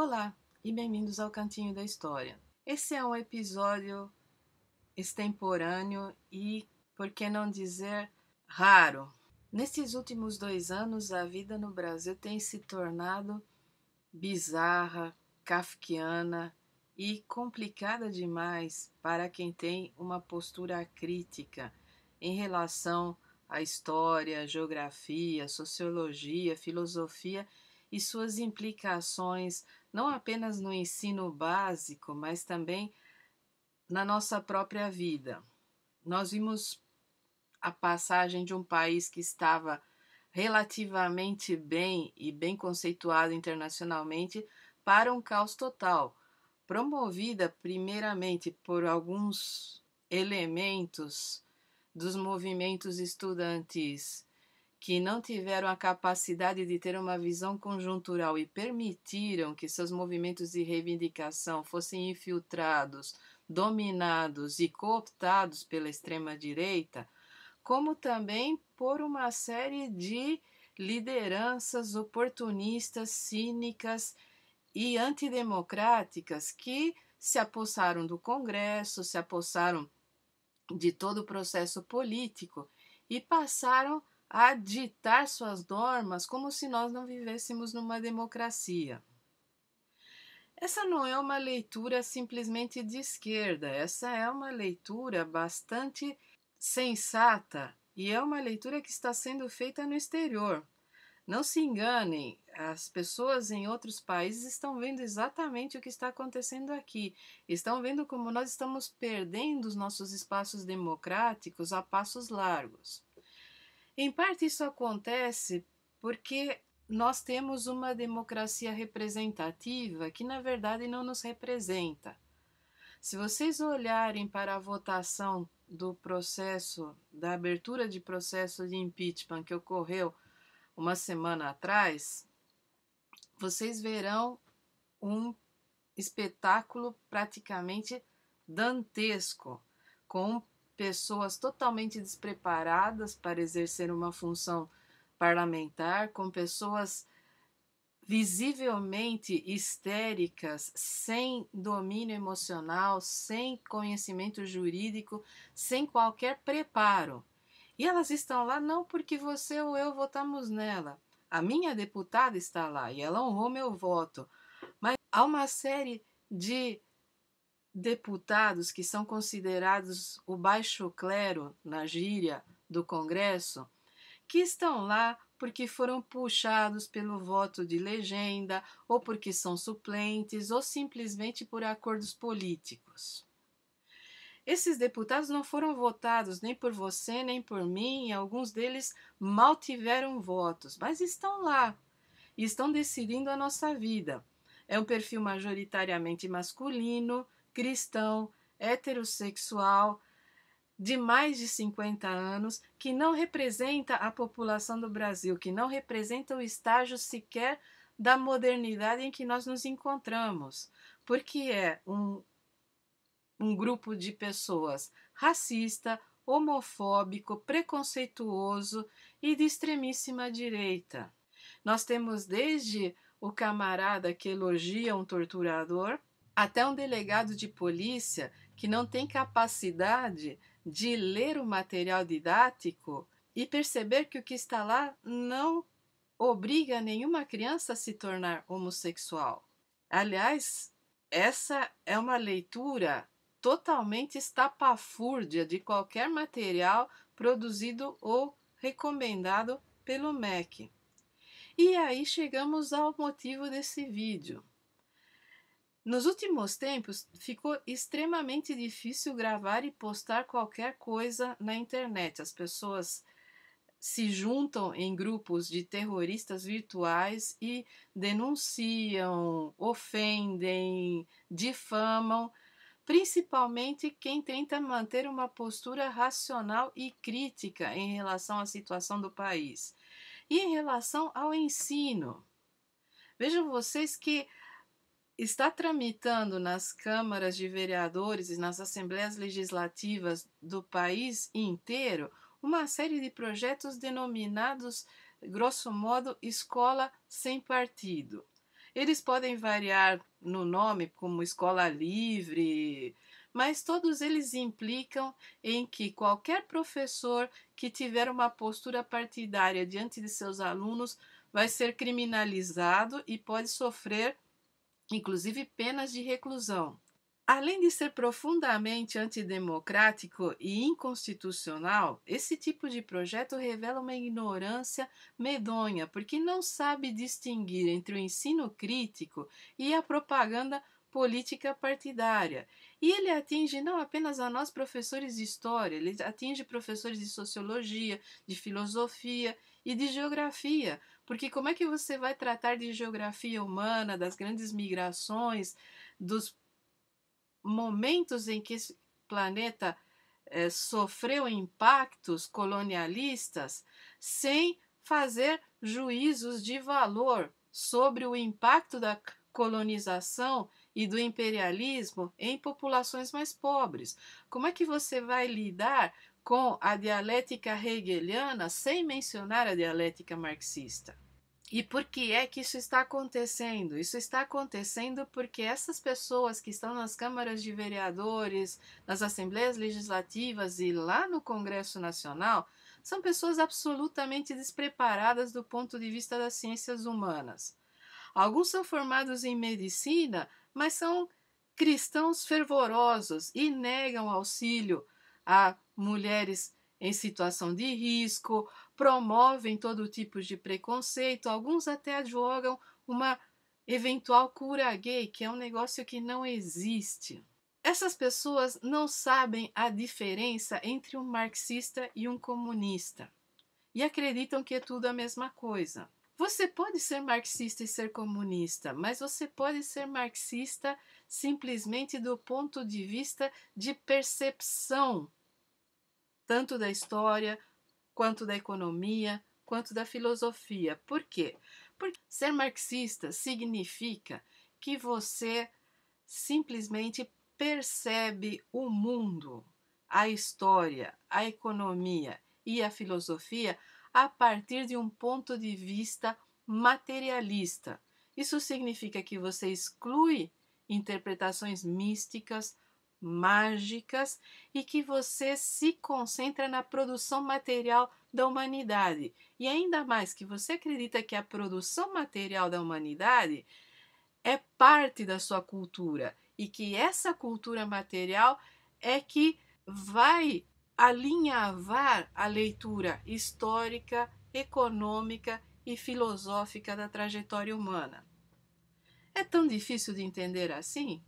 Olá e bem-vindos ao Cantinho da História. Esse é um episódio extemporâneo e, por que não dizer, raro. Nesses últimos 2 anos, a vida no Brasil tem se tornado bizarra, kafkiana e complicada demais para quem tem uma postura crítica em relação à história, geografia, sociologia, filosofia e suas implicações não apenas no ensino básico, mas também na nossa própria vida. Nós vimos a passagem de um país que estava relativamente bem e bem conceituado internacionalmente para um caos total, promovida primeiramente por alguns elementos dos movimentos estudantis que não tiveram a capacidade de ter uma visão conjuntural e permitiram que seus movimentos de reivindicação fossem infiltrados, dominados e cooptados pela extrema-direita, como também por uma série de lideranças oportunistas, cínicas e antidemocráticas que se apossaram do Congresso, se apossaram de todo o processo político e passaram a ditar suas normas como se nós não vivêssemos numa democracia. Essa não é uma leitura simplesmente de esquerda, essa é uma leitura bastante sensata e é uma leitura que está sendo feita no exterior. Não se enganem, as pessoas em outros países estão vendo exatamente o que está acontecendo aqui. Estão vendo como nós estamos perdendo os nossos espaços democráticos a passos largos. Em parte isso acontece porque nós temos uma democracia representativa que na verdade não nos representa. Se vocês olharem para a votação do processo, da abertura de processo de impeachment que ocorreu uma semana atrás, vocês verão um espetáculo praticamente dantesco, com pessoas totalmente despreparadas para exercer uma função parlamentar, com pessoas visivelmente histéricas, sem domínio emocional, sem conhecimento jurídico, sem qualquer preparo. E elas estão lá não porque você ou eu votamos nela. A minha deputada está lá e ela honrou meu voto. Mas há uma série de deputados que são considerados o baixo clero na gíria do Congresso, que estão lá porque foram puxados pelo voto de legenda, ou porque são suplentes, ou simplesmente por acordos políticos. Esses deputados não foram votados nem por você, nem por mim, e alguns deles mal tiveram votos, mas estão lá e estão decidindo a nossa vida. É um perfil majoritariamente masculino, cristão, heterossexual, de mais de 50 anos, que não representa a população do Brasil, que não representa o estágio sequer da modernidade em que nós nos encontramos, porque é um grupo de pessoas racista, homofóbico, preconceituoso e de extremíssima direita. Nós temos desde o camarada que elogia um torturador, até um delegado de polícia que não tem capacidade de ler o material didático e perceber que o que está lá não obriga nenhuma criança a se tornar homossexual. Aliás, essa é uma leitura totalmente estapafúrdia de qualquer material produzido ou recomendado pelo MEC. E aí chegamos ao motivo desse vídeo. Nos últimos tempos, ficou extremamente difícil gravar e postar qualquer coisa na internet. As pessoas se juntam em grupos de terroristas virtuais e denunciam, ofendem, difamam, principalmente quem tenta manter uma postura racional e crítica em relação à situação do país. E em relação ao ensino, vejam vocês que está tramitando nas câmaras de vereadores e nas assembleias legislativas do país inteiro uma série de projetos denominados, grosso modo, Escola Sem Partido. Eles podem variar no nome, como escola livre, mas todos eles implicam em que qualquer professor que tiver uma postura partidária diante de seus alunos vai ser criminalizado e pode sofrer, inclusive, penas de reclusão. Além de ser profundamente antidemocrático e inconstitucional, esse tipo de projeto revela uma ignorância medonha, porque não sabe distinguir entre o ensino crítico e a propaganda política partidária. E ele atinge não apenas a nós professores de história, ele atinge professores de sociologia, de filosofia e de geografia, porque como é que você vai tratar de geografia humana, das grandes migrações, dos momentos em que esse planeta sofreu impactos colonialistas sem fazer juízos de valor sobre o impacto da colonização e do imperialismo em populações mais pobres? Como é que você vai lidar com a dialética hegeliana sem mencionar a dialética marxista? E por que é que isso está acontecendo? Isso está acontecendo porque essas pessoas que estão nas câmaras de vereadores, nas assembleias legislativas e lá no Congresso Nacional são pessoas absolutamente despreparadas do ponto de vista das ciências humanas. Alguns são formados em medicina, mas são cristãos fervorosos e negam auxílio a mulheres em situação de risco, promovem todo tipo de preconceito, alguns até advogam uma eventual cura gay, que é um negócio que não existe. Essas pessoas não sabem a diferença entre um marxista e um comunista e acreditam que é tudo a mesma coisa. Você pode ser marxista e ser comunista, mas você pode ser marxista simplesmente do ponto de vista de percepção, tanto da história, quanto da economia, quanto da filosofia. Por quê? Porque ser marxista significa que você simplesmente percebe o mundo, a história, a economia e a filosofia a partir de um ponto de vista materialista. Isso significa que você exclui interpretações místicas, mágicas e que você se concentra na produção material da humanidade. E ainda mais que você acredita que a produção material da humanidade é parte da sua cultura e que essa cultura material é que vai alinhavar a leitura histórica, econômica e filosófica da trajetória humana. É tão difícil de entender assim?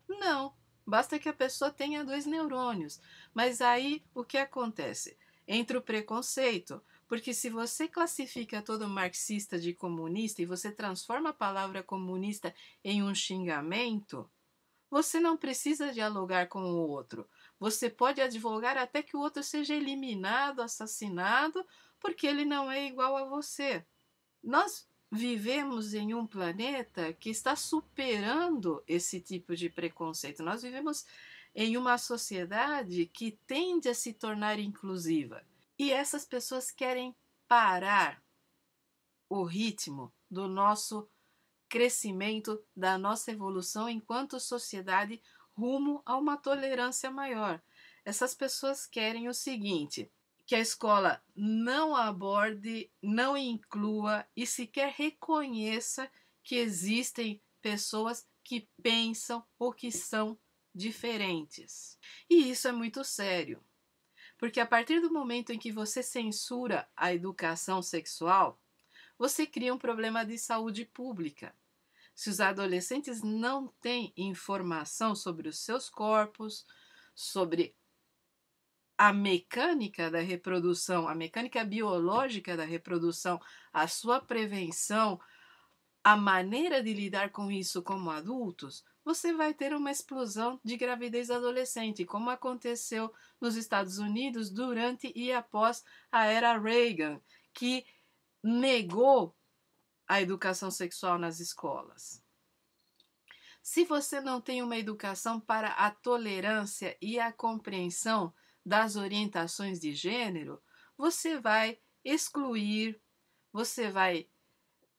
Não. Basta que a pessoa tenha 2 neurônios. Mas aí o que acontece? Entra o preconceito, porque se você classifica todo marxista de comunista e você transforma a palavra comunista em um xingamento, você não precisa dialogar com o outro. Você pode advogar até que o outro seja eliminado, assassinado, porque ele não é igual a você. Nós vivemos em um planeta que está superando esse tipo de preconceito. Nós vivemos em uma sociedade que tende a se tornar inclusiva. E essas pessoas querem parar o ritmo do nosso crescimento, da nossa evolução enquanto sociedade rumo a uma tolerância maior. Essas pessoas querem o seguinte: que a escola não aborde, não inclua e sequer reconheça que existem pessoas que pensam ou que são diferentes. E isso é muito sério, porque a partir do momento em que você censura a educação sexual, você cria um problema de saúde pública. Se os adolescentes não têm informação sobre os seus corpos, sobre a mecânica da reprodução, a mecânica biológica da reprodução, a sua prevenção, a maneira de lidar com isso como adultos, você vai ter uma explosão de gravidez adolescente, como aconteceu nos Estados Unidos durante e após a era Reagan, que negou a educação sexual nas escolas. Se você não tem uma educação para a tolerância e a compreensão das orientações de gênero, você vai excluir, você vai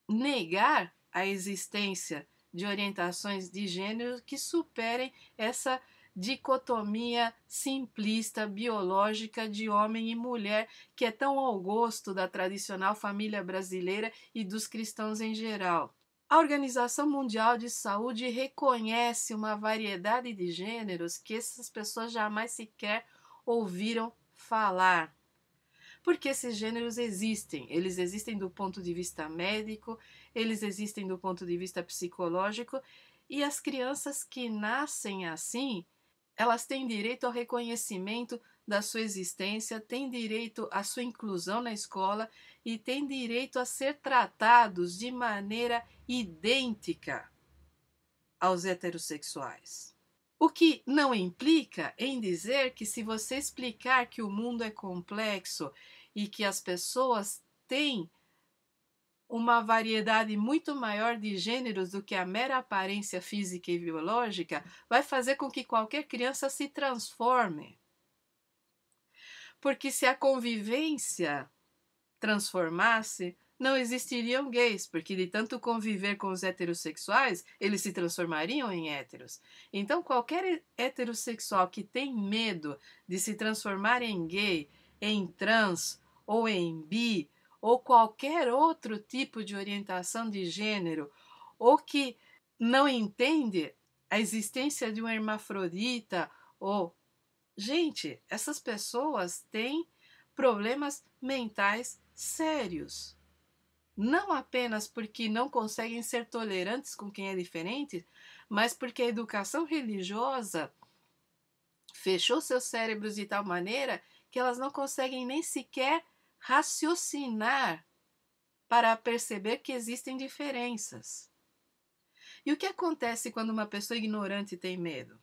negar a existência de orientações de gênero que superem essa dicotomia simplista biológica de homem e mulher que é tão ao gosto da tradicional família brasileira e dos cristãos em geral. A Organização Mundial de Saúde reconhece uma variedade de gêneros que essas pessoas jamais sequer ouviram falar. Porque esses gêneros existem. Eles existem do ponto de vista médico, eles existem do ponto de vista psicológico, e as crianças que nascem assim, elas têm direito ao reconhecimento da sua existência, têm direito à sua inclusão na escola e têm direito a ser tratados de maneira idêntica aos heterossexuais. O que não implica em dizer que, se você explicar que o mundo é complexo e que as pessoas têm uma variedade muito maior de gêneros do que a mera aparência física e biológica, vai fazer com que qualquer criança se transforme. Porque se a convivência transformasse, não existiriam gays, porque de tanto conviver com os heterossexuais, eles se transformariam em héteros. Então, qualquer heterossexual que tem medo de se transformar em gay, em trans ou em bi, ou qualquer outro tipo de orientação de gênero, ou que não entende a existência de um hermafrodita, ou... Gente, essas pessoas têm problemas mentais sérios. Não apenas porque não conseguem ser tolerantes com quem é diferente, mas porque a educação religiosa fechou seus cérebros de tal maneira que elas não conseguem nem sequer raciocinar para perceber que existem diferenças. E o que acontece quando uma pessoa ignorante tem medo?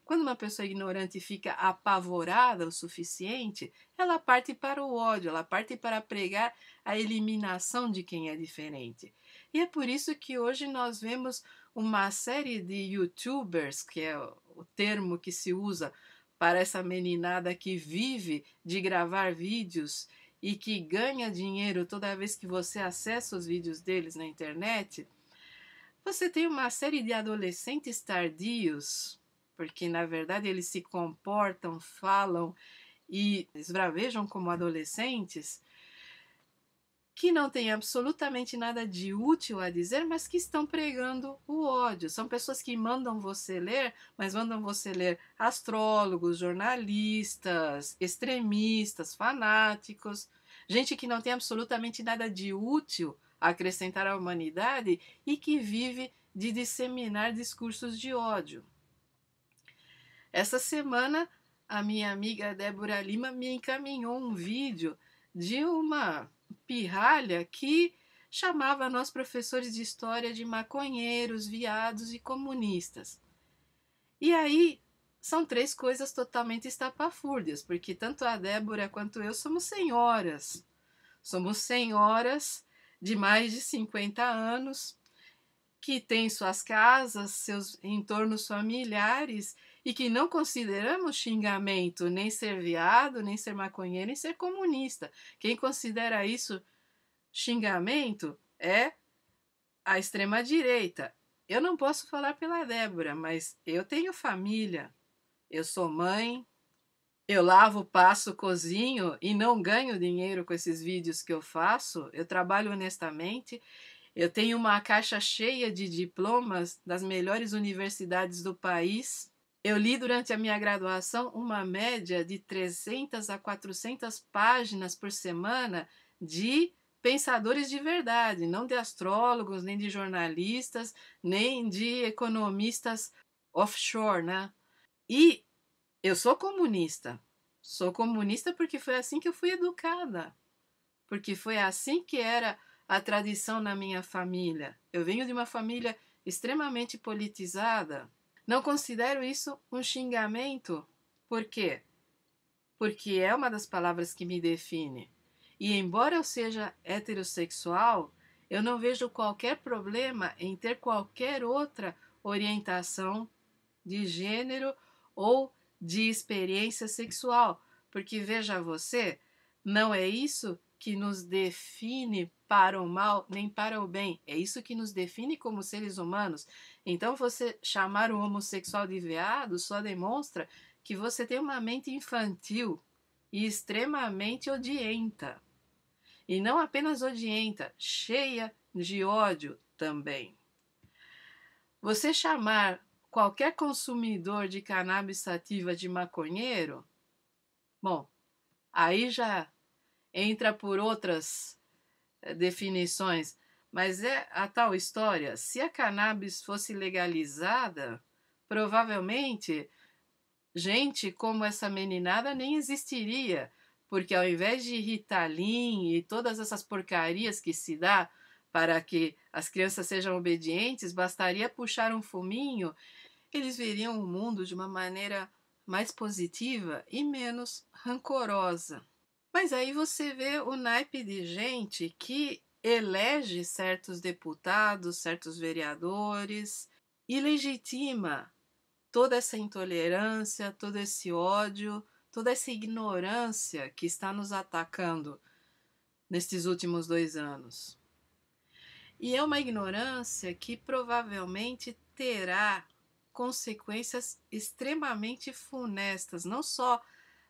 Quando uma pessoa ignorante fica apavorada o suficiente, ela parte para o ódio, ela parte para pregar a eliminação de quem é diferente. E é por isso que hoje nós vemos uma série de youtubers, que é o termo que se usa para essa meninada que vive de gravar vídeos e que ganha dinheiro toda vez que você acessa os vídeos deles na internet. Você tem uma série de adolescentes tardios, porque na verdade eles se comportam, falam e esbravejam como adolescentes, que não têm absolutamente nada de útil a dizer, mas que estão pregando o ódio. São pessoas que mandam você ler, mas mandam você ler astrólogos, jornalistas, extremistas, fanáticos, gente que não tem absolutamente nada de útil a acrescentar à humanidade e que vive de disseminar discursos de ódio. Essa semana, a minha amiga Débora Lima me encaminhou um vídeo de uma pirralha que chamava nós professores de história de maconheiros, viados e comunistas. E aí são três coisas totalmente estapafúrdias, porque tanto a Débora quanto eu somos senhoras. Somos senhoras de mais de 50 anos, que têm suas casas, seus entornos familiares e que não consideramos xingamento nem ser viado, nem ser maconheiro, nem ser comunista. Quem considera isso xingamento é a extrema-direita. Eu não posso falar pela Débora, mas eu tenho família, eu sou mãe, eu lavo, passo, cozinho e não ganho dinheiro com esses vídeos que eu faço, eu trabalho honestamente. Eu tenho uma caixa cheia de diplomas das melhores universidades do país. Eu li durante a minha graduação uma média de 300 a 400 páginas por semana de pensadores de verdade, não de astrólogos, nem de jornalistas, nem de economistas offshore, né? E eu sou comunista. Sou comunista porque foi assim que eu fui educada. Porque foi assim que era a tradição na minha família. Eu venho de uma família extremamente politizada. Não considero isso um xingamento. Por quê? Porque é uma das palavras que me define. E embora eu seja heterossexual, eu não vejo qualquer problema em ter qualquer outra orientação de gênero ou de experiência sexual. Porque veja você, não é isso que nos define para o mal nem para o bem. É isso que nos define como seres humanos. Então, você chamar o homossexual de viado só demonstra que você tem uma mente infantil e extremamente odienta. E não apenas odienta, cheia de ódio também. Você chamar qualquer consumidor de cannabis sativa de maconheiro, bom, aí já entra por outras definições, mas é a tal história. Se a cannabis fosse legalizada, provavelmente gente como essa meninada nem existiria, porque ao invés de Ritalin e todas essas porcarias que se dá para que as crianças sejam obedientes, bastaria puxar um fuminho, eles veriam o mundo de uma maneira mais positiva e menos rancorosa. Mas aí você vê o naipe de gente que elege certos deputados, certos vereadores e legitima toda essa intolerância, todo esse ódio, toda essa ignorância que está nos atacando nestes últimos 2 anos. E é uma ignorância que provavelmente terá consequências extremamente funestas, não só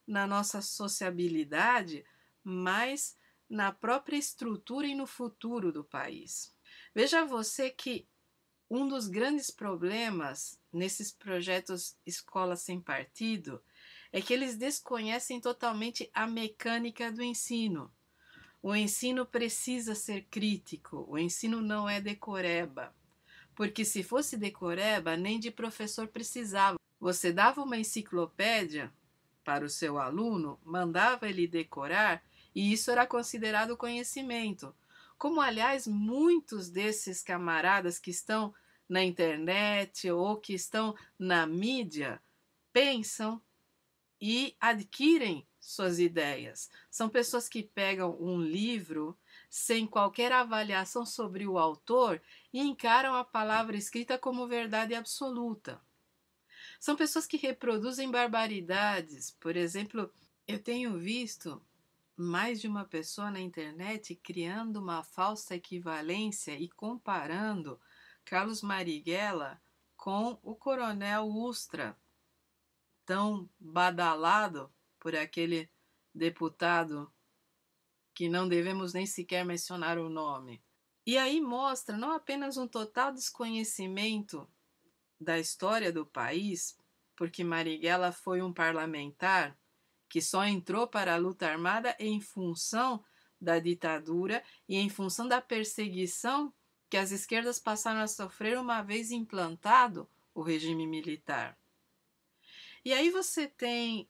na nossa sociabilidade, mas na própria estrutura e no futuro do país. Veja você que um dos grandes problemas nesses projetos Escola Sem Partido é que eles desconhecem totalmente a mecânica do ensino. O ensino precisa ser crítico, o ensino não é decoreba. Porque se fosse decoreba, nem de professor precisava. Você dava uma enciclopédia para o seu aluno, mandava ele decorar e isso era considerado conhecimento. Como, aliás, muitos desses camaradas que estão na internet ou que estão na mídia pensam e adquirem suas ideias. São pessoas que pegam um livro sem qualquer avaliação sobre o autor e encaram a palavra escrita como verdade absoluta. São pessoas que reproduzem barbaridades. Por exemplo, eu tenho visto mais de uma pessoa na internet criando uma falsa equivalência e comparando Carlos Marighella com o Coronel Ustra, tão badalado por aquele deputado que não devemos nem sequer mencionar o nome. E aí mostra não apenas um total desconhecimento da história do país, porque Marighella foi um parlamentar que só entrou para a luta armada em função da ditadura e em função da perseguição que as esquerdas passaram a sofrer uma vez implantado o regime militar. E aí você tem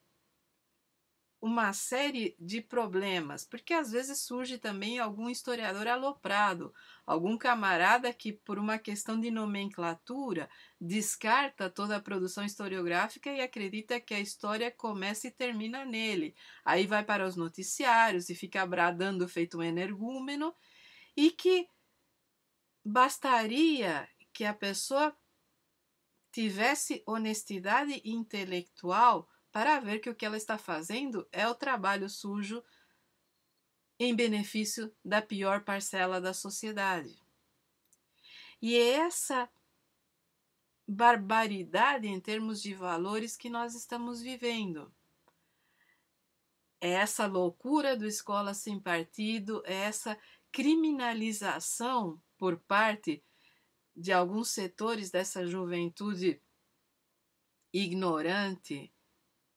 uma série de problemas, porque às vezes surge também algum historiador aloprado, algum camarada que, por uma questão de nomenclatura, descarta toda a produção historiográfica e acredita que a história começa e termina nele. Aí vai para os noticiários e fica bradando feito um energúmeno, e que bastaria que a pessoa tivesse honestidade intelectual para ver que o que ela está fazendo é o trabalho sujo em benefício da pior parcela da sociedade. E é essa barbaridade em termos de valores que nós estamos vivendo. É essa loucura do Escola Sem Partido, é essa criminalização por parte de alguns setores dessa juventude ignorante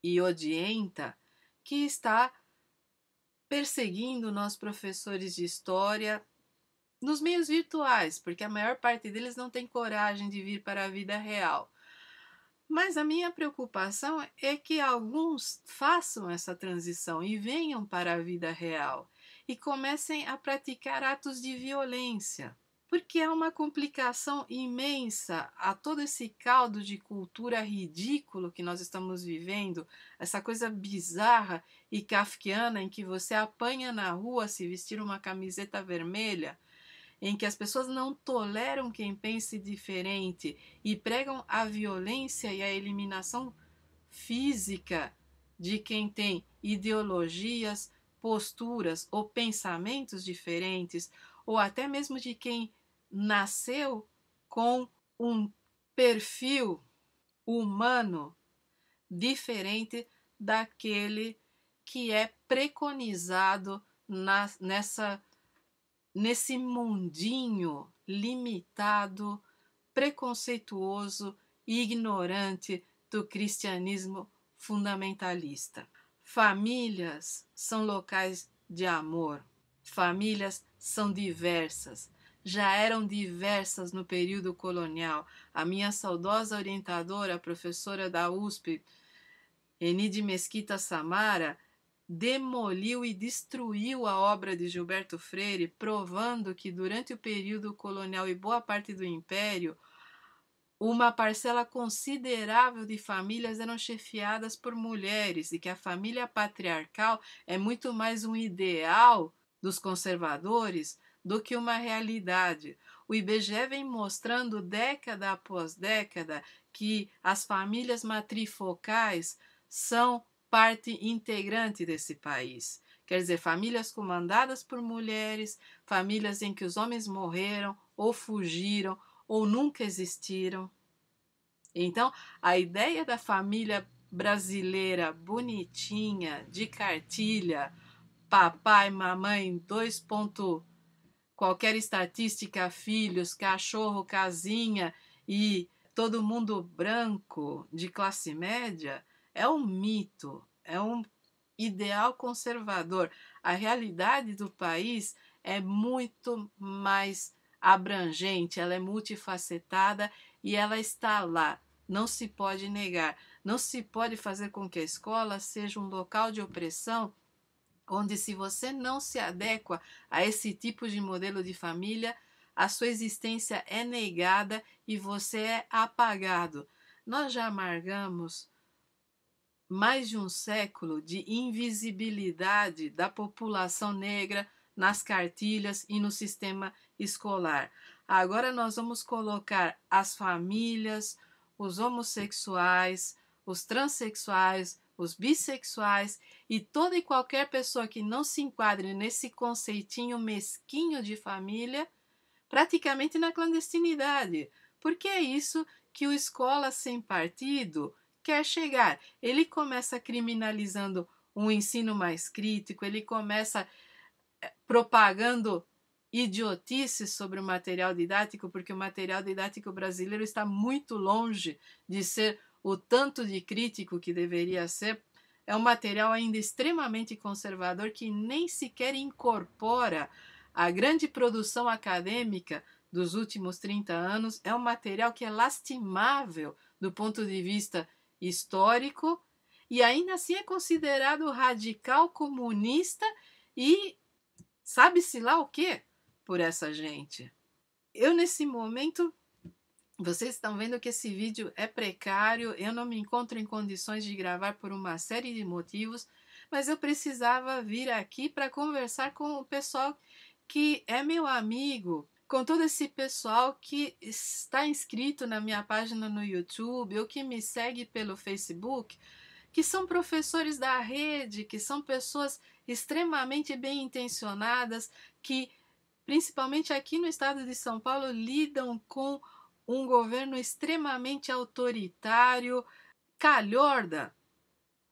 e odienta que está perseguindo nós professores de história nos meios virtuais, porque a maior parte deles não tem coragem de vir para a vida real. Mas a minha preocupação é que alguns façam essa transição e venham para a vida real e comecem a praticar atos de violência. Porque é uma complicação imensa a todo esse caldo de cultura ridículo que nós estamos vivendo, essa coisa bizarra e kafkiana em que você apanha na rua se vestir uma camiseta vermelha, em que as pessoas não toleram quem pense diferente e pregam a violência e a eliminação física de quem tem ideologias, posturas ou pensamentos diferentes, ou até mesmo de quem nasceu com um perfil humano diferente daquele que é preconizado nesse mundinho limitado, preconceituoso e ignorante do cristianismo fundamentalista. Famílias são locais de amor. Famílias são diversas. Já eram diversas no período colonial. A minha saudosa orientadora, a professora da USP, Enide Mesquita Samara, demoliu e destruiu a obra de Gilberto Freire, provando que durante o período colonial e boa parte do Império, uma parcela considerável de famílias eram chefiadas por mulheres e que a família patriarcal é muito mais um ideal dos conservadores do que uma realidade. O IBGE vem mostrando década após década que as famílias matrifocais são parte integrante desse país. Quer dizer, famílias comandadas por mulheres, famílias em que os homens morreram ou fugiram ou nunca existiram. Então, a ideia da família brasileira bonitinha, de cartilha, papai, mamãe, qualquer estatística, filhos, cachorro, casinha e todo mundo branco de classe média, é um mito, é um ideal conservador. A realidade do país é muito mais abrangente, ela é multifacetada e ela está lá. Não se pode negar, não se pode fazer com que a escola seja um local de opressão onde, se você não se adequa a esse tipo de modelo de família, a sua existência é negada e você é apagado. Nós já amargamos mais de um século de invisibilidade da população negra nas cartilhas e no sistema escolar. Agora nós vamos colocar as famílias, os homossexuais, os transexuais, os bissexuais e toda e qualquer pessoa que não se enquadre nesse conceitinho mesquinho de família, praticamente na clandestinidade, porque é isso que o Escola Sem Partido quer chegar. Ele começa criminalizando um ensino mais crítico, ele começa propagando idiotices sobre o material didático, porque o material didático brasileiro está muito longe de ser o tanto de crítico que deveria ser. É um material ainda extremamente conservador que nem sequer incorpora a grande produção acadêmica dos últimos 30 anos. É um material que é lastimável do ponto de vista histórico e ainda assim é considerado radical, comunista e sabe-se lá o que por essa gente. Eu, nesse momento, vocês estão vendo que esse vídeo é precário, eu não me encontro em condições de gravar por uma série de motivos, mas eu precisava vir aqui para conversar com o pessoal que é meu amigo, com todo esse pessoal que está inscrito na minha página no YouTube ou que me segue pelo Facebook, que são professores da rede, que são pessoas extremamente bem intencionadas, que, principalmente aqui no estado de São Paulo, lidam com um governo extremamente autoritário, calhorda,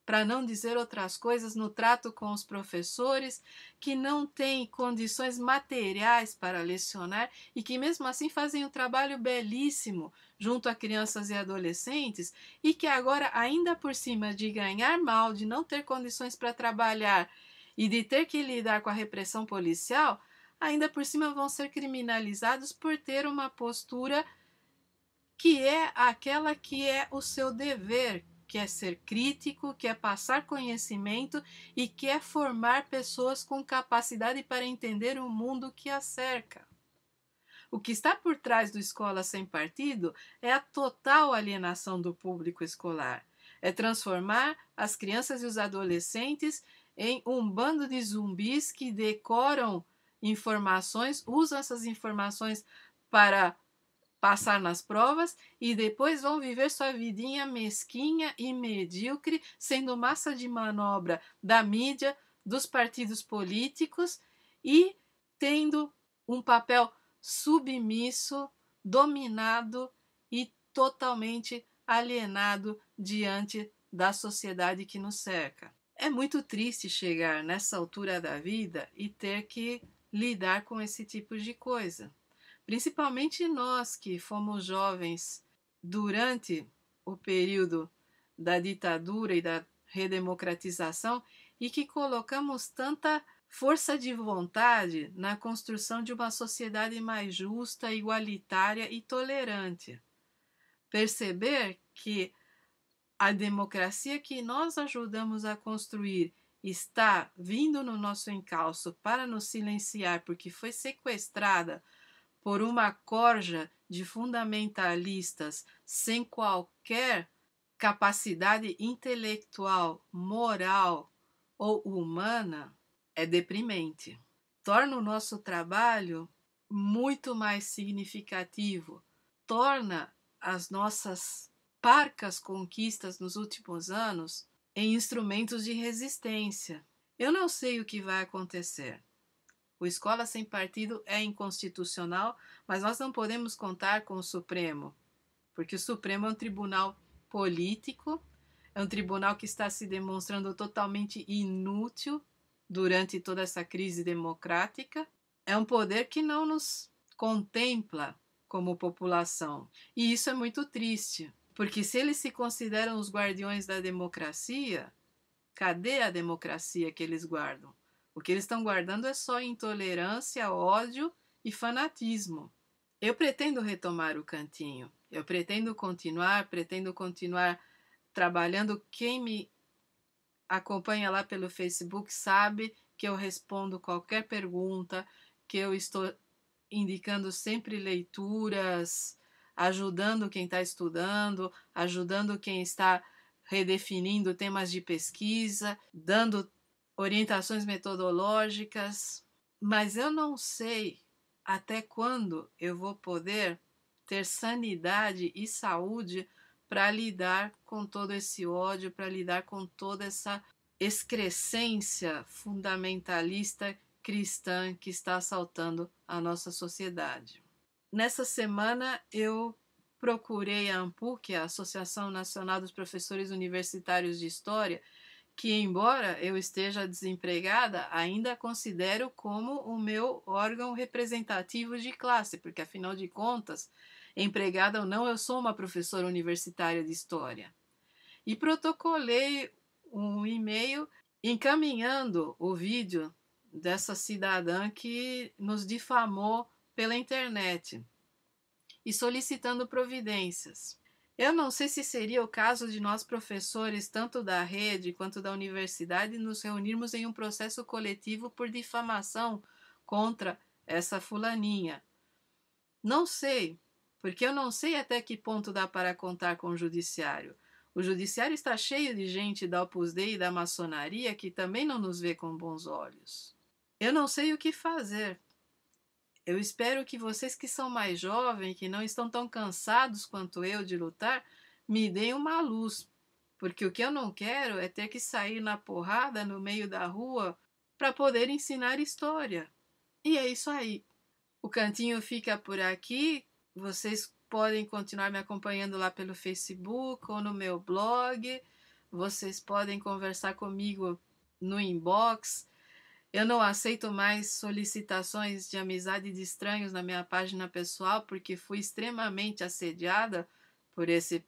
para não dizer outras coisas, no trato com os professores, que não têm condições materiais para lecionar e que mesmo assim fazem um trabalho belíssimo junto a crianças e adolescentes e que agora, ainda por cima de ganhar mal, de não ter condições para trabalhar e de ter que lidar com a repressão policial, ainda por cima vão ser criminalizados por ter uma postura que é aquela que é o seu dever, que é ser crítico, que é passar conhecimento e que é formar pessoas com capacidade para entender o mundo que as cerca. O que está por trás do Escola Sem Partido é a total alienação do público escolar. É transformar as crianças e os adolescentes em um bando de zumbis que decoram informações, usam essas informações para passar nas provas e depois vão viver sua vidinha mesquinha e medíocre, sendo massa de manobra da mídia, dos partidos políticos e tendo um papel submisso, dominado e totalmente alienado diante da sociedade que nos cerca. É muito triste chegar nessa altura da vida e ter que lidar com esse tipo de coisa. Principalmente nós que fomos jovens durante o período da ditadura e da redemocratização e que colocamos tanta força de vontade na construção de uma sociedade mais justa, igualitária e tolerante. Perceber que a democracia que nós ajudamos a construir está vindo no nosso encalço para nos silenciar porque foi sequestrada por uma corja de fundamentalistas sem qualquer capacidade intelectual, moral ou humana, é deprimente. Torna o nosso trabalho muito mais significativo, torna as nossas parcas conquistas nos últimos anos em instrumentos de resistência. Eu não sei o que vai acontecer. O Escola Sem Partido é inconstitucional, mas nós não podemos contar com o Supremo, porque o Supremo é um tribunal político, é um tribunal que está se demonstrando totalmente inútil durante toda essa crise democrática. É um poder que não nos contempla como população. E isso é muito triste, porque se eles se consideram os guardiões da democracia, cadê a democracia que eles guardam? O que eles estão guardando é só intolerância, ódio e fanatismo. Eu pretendo retomar o cantinho. Eu pretendo continuar trabalhando. Quem me acompanha lá pelo Facebook sabe que eu respondo qualquer pergunta, que eu estou indicando sempre leituras, ajudando quem está estudando, ajudando quem está redefinindo temas de pesquisa, dando orientações metodológicas, mas eu não sei até quando eu vou poder ter sanidade e saúde para lidar com todo esse ódio, para lidar com toda essa excrescência fundamentalista cristã que está assaltando a nossa sociedade. Nessa semana eu procurei a ANPU, que é a Associação Nacional dos Professores Universitários de História, que embora eu esteja desempregada, ainda considero como o meu órgão representativo de classe, porque afinal de contas, empregada ou não, eu sou uma professora universitária de História. E protocolei um e-mail encaminhando o vídeo dessa cidadã que nos difamou pela internet e solicitando providências. Eu não sei se seria o caso de nós professores, tanto da rede quanto da universidade, nos reunirmos em um processo coletivo por difamação contra essa fulaninha. Não sei, porque eu não sei até que ponto dá para contar com o judiciário. O judiciário está cheio de gente da Opus Dei e da maçonaria que também não nos vê com bons olhos. Eu não sei o que fazer. Eu espero que vocês que são mais jovens, que não estão tão cansados quanto eu de lutar, me deem uma luz, porque o que eu não quero é ter que sair na porrada no meio da rua para poder ensinar história. E é isso aí. O cantinho fica por aqui. Vocês podem continuar me acompanhando lá pelo Facebook ou no meu blog. Vocês podem conversar comigo no inbox. Eu não aceito mais solicitações de amizade de estranhos na minha página pessoal, porque fui extremamente assediada por esse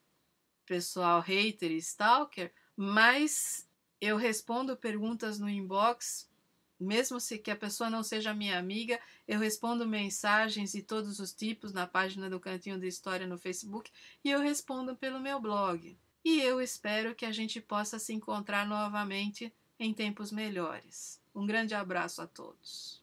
pessoal hater e stalker, mas eu respondo perguntas no inbox, mesmo se que a pessoa não seja minha amiga, eu respondo mensagens de todos os tipos na página do Cantinho da História no Facebook e eu respondo pelo meu blog. E eu espero que a gente possa se encontrar novamente em tempos melhores. Um grande abraço a todos.